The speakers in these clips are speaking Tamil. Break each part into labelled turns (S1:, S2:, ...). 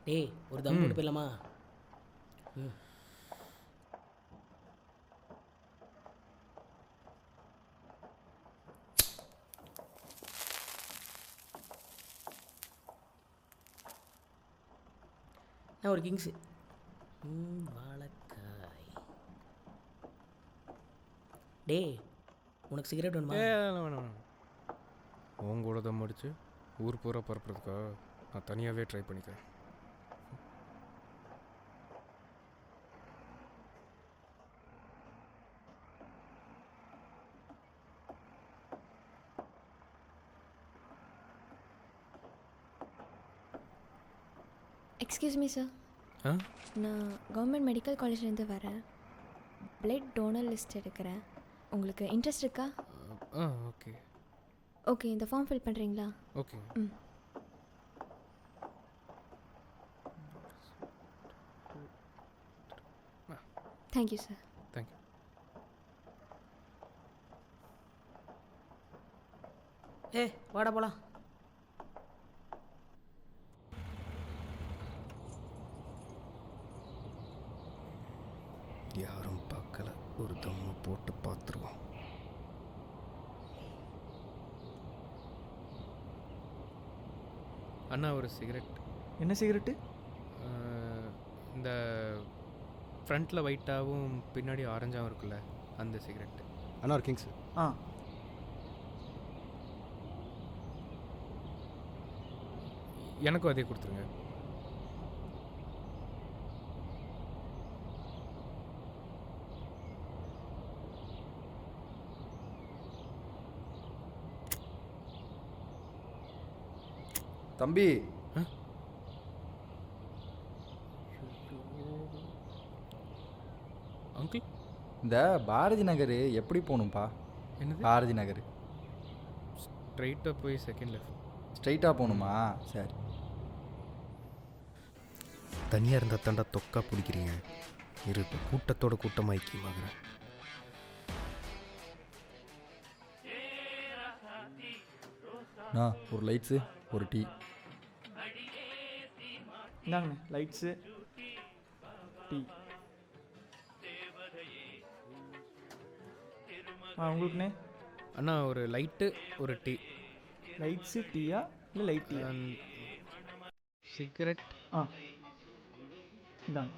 S1: டேய் ஒரு தம் போட்டு போயிடலாமா? நான் ஒரு கிங்ஸு வாழைக்காய். டேய் உனக்கு சிகரெட் வேணுமா?
S2: வேணாம் வேணாம். உன் கூட தான் முடிச்சு ஊர் பூரா பரப்புறதுக்கா நான் தனியாகவே ட்ரை பண்ணிக்கிறேன்.
S3: எக்ஸ்கியூஸ் மீ சார்,
S2: ஆ
S3: நான் கவர்மெண்ட் மெடிக்கல் காலேஜ்லேருந்து வரேன். பிளட் டோனர் லிஸ்ட் எடுக்கிறேன். உங்களுக்கு இன்ட்ரெஸ்ட் இருக்கா?
S2: ஆ ஓகே
S3: ஓகே, இந்த ஃபார்ம் ஃபில் பண்ணுறீங்களா?
S2: ஓகே.
S3: ம். Thank you sir.
S2: தேங்க்யூ.
S1: வாடா போலாம்.
S2: யாரும் பார்க்கல, ஒரு தம்மு போட்டு பார்த்துருவோம். அண்ணா ஒரு சிகரெட்.
S4: என்ன சிகரெட்டு?
S2: இந்த ஃப்ரண்ட்டில் ஒயிட்டாகவும் பின்னாடி ஆரஞ்சாகவும் இருக்குல்ல, அந்த சிகரெட்டு.
S5: அண்ணா ஒரு கிங்ஸ்.
S4: ஆ
S2: எனக்கும் அதே கொடுத்துருங்க.
S5: தம்பி,
S2: அங்கிள்
S4: இந்த பாரதி நகர் எப்படி போகணும்ப்பா?
S2: என்னது?
S4: பாரதி நகர்
S2: ஸ்ட்ரைட்டாக போய் செகண்ட் லெஃப்ட்.
S4: ஸ்ட்ரைட்டாக போகணுமா? சரி.
S5: தனியாக இருந்தால் தாண்டா தொக்கா பிடிக்கிறீங்க. இரு, இப்போ கூட்டத்தோட கூட்டமாக ஐக்கியமாகிறேன்.
S4: ஒரு லைட்ஸு, ஒரு டீ. இந்தாங்கண்ணே லைட்ஸு, டீ. உங்களுக்குண்ணே?
S2: அண்ணா ஒரு லைட்டு ஒரு டீ.
S4: லைட்ஸு டீயா இல்லை லைட் டீயா?
S2: சிகரெட்.
S4: ஆ இந்தாங்க.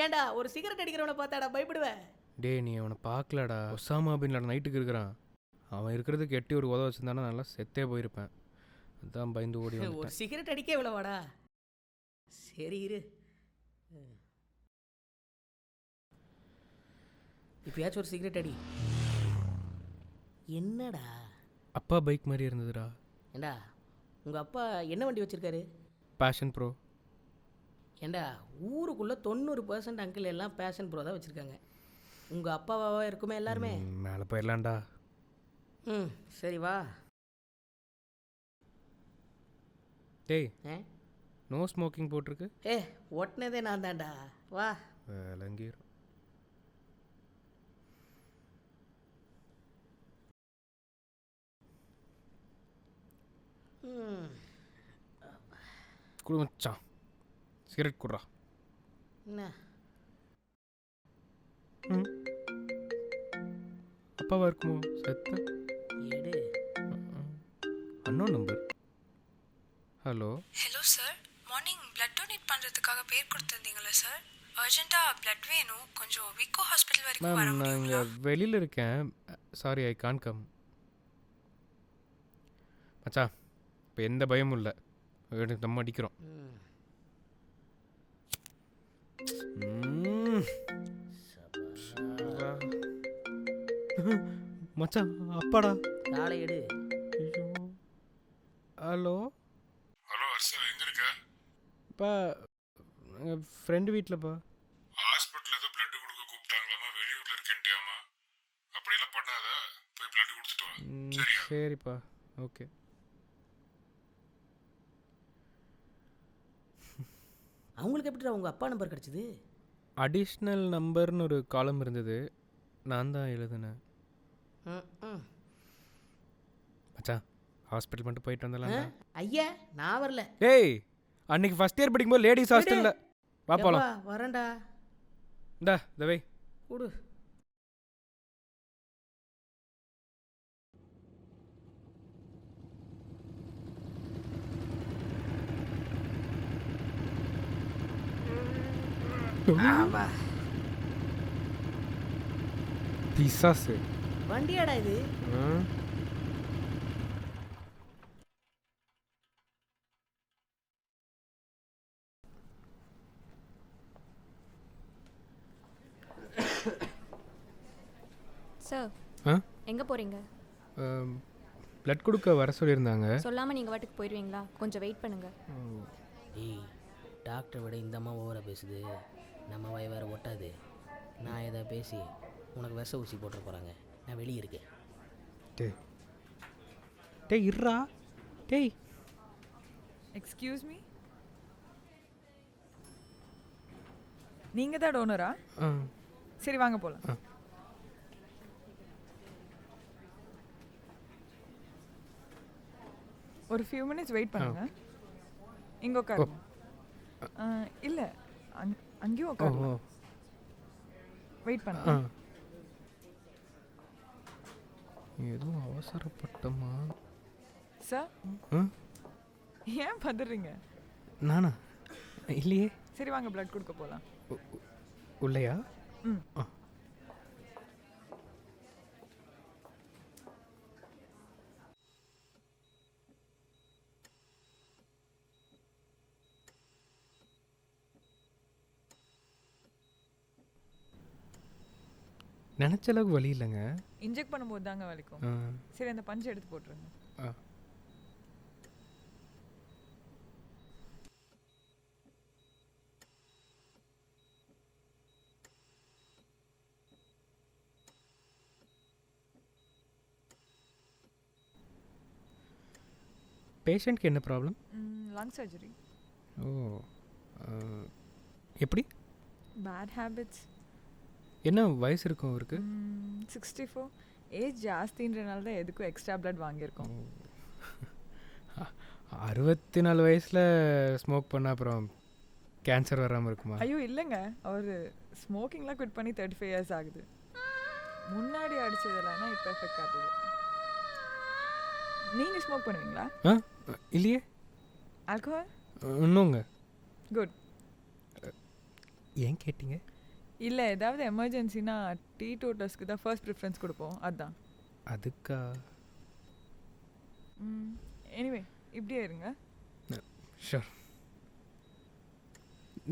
S1: ஏன்டா ஒரு சிகரெட் அடிக்கிறவனை பார்த்தாடா பயப்படுவேன்?
S2: டே நீ அவனை பார்க்கலடா. ஒசாமா பின் லாடன் நைட்டுக்கு இருக்கிறான். அவன் இருக்கிறதுக்கு எட்டி ஒரு உதவ வச்சிருந்தானா நல்லா செத்தே போயிருப்பேன். அதான் பயந்து ஓடி
S1: ஒரு
S2: வந்துட்டேன்.
S1: சிகரெட் அடிக்க இவ்வளவாடா? சரி இரு, இப்பயாச்சும் ஒரு சிகரெட் அடி. என்னடா?
S2: அப்பா பைக் மாதிரி இருந்ததுடா.
S1: ஏண்டா உங்கள் அப்பா என்ன வண்டி வச்சுருக்காரு?
S2: Passion Pro.
S1: ஏண்டா ஊருக்குள்ளே 90% அங்கிள் எல்லாம் பேஷன் ப்ரோ தான் வச்சுருக்காங்க. உங்கள் அப்பாவாக இருக்குமே எல்லாருமே.
S2: மேலே போயிடலாம்டா.
S1: ம் சரி வா.
S2: டேய்
S1: ஏ
S2: நோ ஸ்மோக்கிங் போட்டிருக்கு.
S1: ஒட்டினதே நான் தான்டா. வா.
S2: விளங்கிரும். குடு மச்சான், சிகரெட் குடுறா.
S1: என்ன
S2: அப்பாவா இருக்குமோ செத்த?
S1: எடு.
S2: Unknown number. Hello
S6: hello sir, morning blood donate பண்ணுறதுக்காக பேர் கொடுத்துருந்தீங்களா சார்? அர்ஜென்ட்டாக பிளட் வேணும். கொஞ்சம் விக்கோ ஹாஸ்பிட்டல் வரைக்கும் வர
S2: மேம், நான் இங்கே
S6: முடியுங்களா?
S2: வெளியில் இருக்கேன். சாரி, ஐ கான் கம். மச்சான் இப்போ எந்த பயமும் இல்லை. எனக்கு தம் அடிக்கிறோம்.
S1: ம்.
S2: ம்.
S1: சபா.
S2: மச்சான் அப்பாடா.
S1: காலை எடு.
S2: ஐயோ. ஹலோ
S7: ஹலோ ஹர்ஷா, எங்க இருக்க?
S2: அப்பா எங்கள் ஃப்ரெண்டு வீட்டில்ப்பா.
S7: ஹாஸ்பிட்டல் ஏதோ பிளட் கொடுக்க கூப்பிட்டாங்களாமா, வெளியூர்ல இருக்கேன்ட்டியாமா. அப்படியெல்லாம் பண்ணாத, போய் பிளட் கொடுத்துட்டு வா. சரியா?
S2: சரிப்பா, ஓகே.
S1: அவங்களுக்கு எப்படிடா உங்கள் அப்பா நம்பர் கிடச்சிது?
S2: அடிஷ்னல் நம்பர்னு ஒரு காலம் இருந்தது, நான் தான் எழுதுனேன்.
S1: ம் ம்.
S2: மச்சான் ஹாஸ்பிட்டல் மட்டும் போயிட்டு வந்துடலாம்டா.
S1: ஐயா நான் வரல.
S2: ஏய், அன்னைக்கு ஃபஸ்ட் இயர் படிக்கும்போது லேடிஸ் ஹாஸ்டலில் வா போகலாம்.
S1: எப்பா, வரேன்டா.
S2: இந்தா தவை
S1: கொடு. ஆமா.
S2: பிசாசு.
S1: வண்டியாடா இது?
S3: சார்
S2: ஆ
S3: எங்கே போகிறீங்க?
S2: பிளட் கொடுக்க வர சொல்லியிருந்தாங்க.
S3: சொல்லாமல் நீங்கள் வாட்டுக்கு போயிடுவீங்களா? கொஞ்சம் வெயிட் பண்ணுங்கள்.
S1: ஏய், டாக்டரை விட இந்த அம்மா ஓவரா பேசுது. நம்ம வாய் வேற ஒட்டாது. நான் எதை பேசி உனக்கு விஷ ஊசி போட்டுற போகிறாங்க. நான் வெளியே இருக்கேன்.
S2: டேய் டேய் இருடா. டேய்
S8: எக்ஸ்கியூஸ் மீ, நீங்கள் தான் டோனரா?
S2: ஆ
S8: சரி வாங்க போகலாம்.
S2: ஆ.
S8: ஒரு ஃபியூ மினிட்ஸ் வெயிட் பண்ணுங்க. இங்கே உட்காருங்க. இல்லை, அங்கேயும்
S2: ஓ
S8: உட்காருங்க.
S2: ஓ
S8: வெயிட்
S2: ஆ
S8: பண்ணுங்க.
S2: எதுவும் அவசரப்பட்டமா?
S8: சார்
S2: ஆ
S8: ஏன் பதறீங்க?
S2: நானா? இல்லையே.
S8: சரி வாங்க பிளட் கொடுக்க போகலாம்.
S2: உள்ளையா?
S8: ம்.
S2: ஆ நினச்ச அளவுக்கு வலி இல்லைங்க.
S8: இன்ஜெக்ட் பண்ணும்போது தாங்க வலிக்கும்.
S2: ஆ
S8: சரி அந்த பஞ்சை எடுத்து போட்டுருங்க.
S2: ஆ பேஷண்ட்க்கு என்ன ப்ராப்ளம்?
S8: Lung surgery.
S2: ஓ எப்படி?
S8: Bad habits.
S2: என்ன வயசு இருக்கும் அவருக்கு?
S8: 64. ஏஜ் ஜாஸ்தின்றனால தான் எதுக்கும் எக்ஸ்ட்ரா பிளட் வாங்கியிருக்கோம்.
S2: 64 வயசில் ஸ்மோக் பண்ண அப்புறம் கேன்சர் வராமல் இருக்குமா?
S8: ஐயோ இல்லைங்க, அவர் ஸ்மோக்கிங்லாம் குவிட் பண்ணி 35 இயர்ஸ் ஆகுது. முன்னாடி அடித்ததெல்லாம் இப்போ எஃபெக்ட் ஆகுது. நீங்கள் ஸ்மோக் பண்ணுவீங்களா?
S2: ஆ இல்லையே.
S8: ஆல்கோஹால்?
S2: இன்னுங்க.
S8: குட்.
S2: ஏன் கேட்டிங்க?
S8: இல்லை, ஏதாவது எமர்ஜென்சினா டீ டோட்டர்ஸ்க்கு தான் ஃபர்ஸ்ட் ப்ரிஃபரன்ஸ் கொடுப்போம், அதுதான்.
S2: அதுக்கா?
S8: எனிவே இப்படியே இருங்க.
S2: ஷூர்.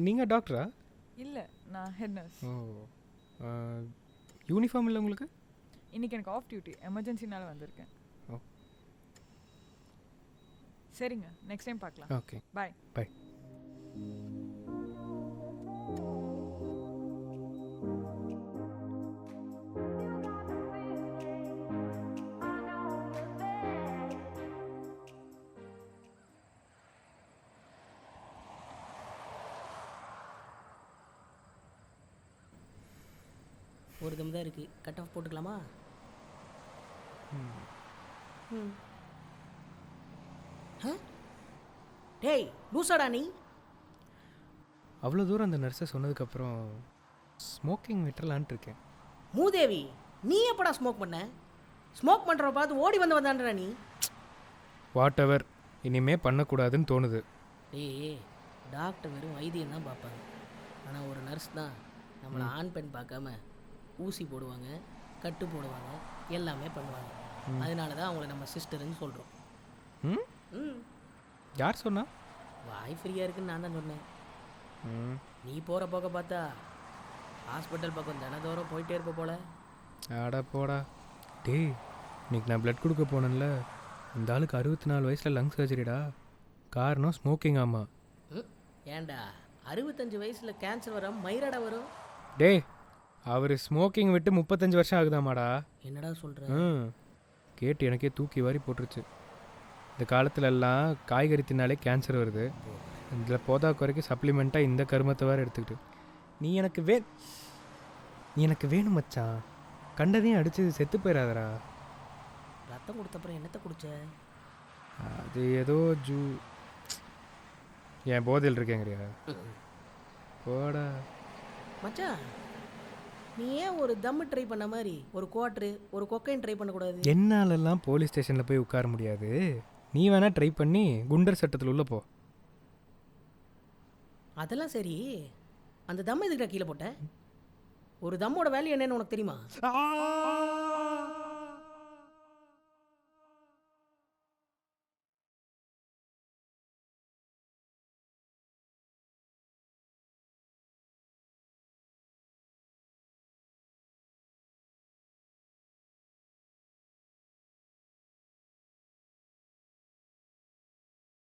S2: நீங்கள் டாக்டரா?
S8: இல்லை, நான் ஹெட் நர்ஸ்.
S2: ஓ யூனிஃபார்ம் இல்லை உங்களுக்கு?
S8: இன்றைக்கி எனக்கு ஆஃப் டியூட்டி, எமர்ஜென்சினால வந்திருக்கேன்.
S2: ஓ
S8: சரிங்க, நெக்ஸ்ட் டைம் பார்க்கலாம்.
S2: Okay
S8: bye.
S2: பாய்.
S1: ஒரு தம் தான் இருக்குது. கட் ஆஃப் போட்டுக்கலாமா? ம். ஆ? டேய் லூசாடா நீ?
S2: அவ்வளோ தூரம் அந்த நர்ஸை சொன்னதுக்கப்புறம் ஸ்மோக்கிங் விட்டுறலான்ட்டு இருக்கேன்.
S1: மூதேவி, நீ எப்படா ஸ்மோக் பண்ண? ஸ்மோக் பண்ணுறவ பார்த்து ஓடி வந்தான்றா நீ.
S2: வாட் எவர், இனிமே பண்ணக்கூடாதுன்னு தோணுது.
S1: டேய், டாக்டர் வெறும் வைத்தியம் தான் பார்ப்பாங்க. ஆனால் ஒரு நர்ஸ் தான் நம்மளை ஆண் பெண் பார்க்காம ஊசி போடுவாங்க, கட்டு போடுவாங்க, எல்லாமே பண்ணுவாங்க. அதனால தான் அவங்கள நம்ம சிஸ்டர்னு சொல்கிறோம்.
S2: ம்
S1: ம்.
S2: யார் சொன்னா?
S1: வாய் ஃப்ரீயாக இருக்குன்னு நான் தான் சொன்னேன்.
S2: ம்
S1: நீ போகிற போக்க பார்த்தா ஹாஸ்பிட்டல் பக்கம் தினதோறும் போயிட்டே இருப்ப போல.
S2: ஆடா போடா. டேய், இன்னைக்கு நான் பிளட் கொடுக்க போனேன்ல, இந்த ஆளுக்கு 64 வயசில் லங்ஸ் சர்ஜரிடா. காரணம் ஸ்மோக்கிங். ஆமாம்.
S1: ஏன்டா 65 வயசில் கேன்சர் வரும் மயிரடா வரும்?
S2: டேய், அவர் ஸ்மோக்கிங் விட்டு 35 வருஷம் ஆகுதாமாடா.
S1: என்னடா சொல்கிற?
S2: ம் கேட்டு எனக்கே தூக்கி வாரி போட்டுருச்சு. இந்த காலத்துல எல்லாம் காய்கறி தின்னாலே கேன்சர் வருது. இதில் போதா குறைக்கு சப்ளிமெண்ட்டாக இந்த கருமத்தை வேறு எடுத்துக்கிட்டு நீ எனக்கு வேணும் மச்சான். கண்டதையும் அடிச்சு செத்து போயிடாதடா.
S1: ரத்தம் கொடுத்தப்புறம் என்னத்தை குடிச்ச?
S2: அது ஏதோ என் போதையில் இருக்கேங்கிறியா? போடா.
S1: மச்சான், நீ ஏன் ஒரு தம்மு ட்ரை பண்ண மாதிரி ஒரு குவாட்ரு ஒரு கொக்கைன் ட்ரை பண்ணக்கூடாது?
S2: என்னாலெல்லாம் போலீஸ் ஸ்டேஷனில் போய் உட்கார முடியாது. நீ வேணா ட்ரை பண்ணி குண்டர் சட்டத்தில் உள்ள போ.
S1: அதெல்லாம் சரி, அந்த தம் எதுக்குடா கீழே போட்ட? ஒரு தம்மோட வேல்யூ என்னன்னு உனக்கு தெரியுமா?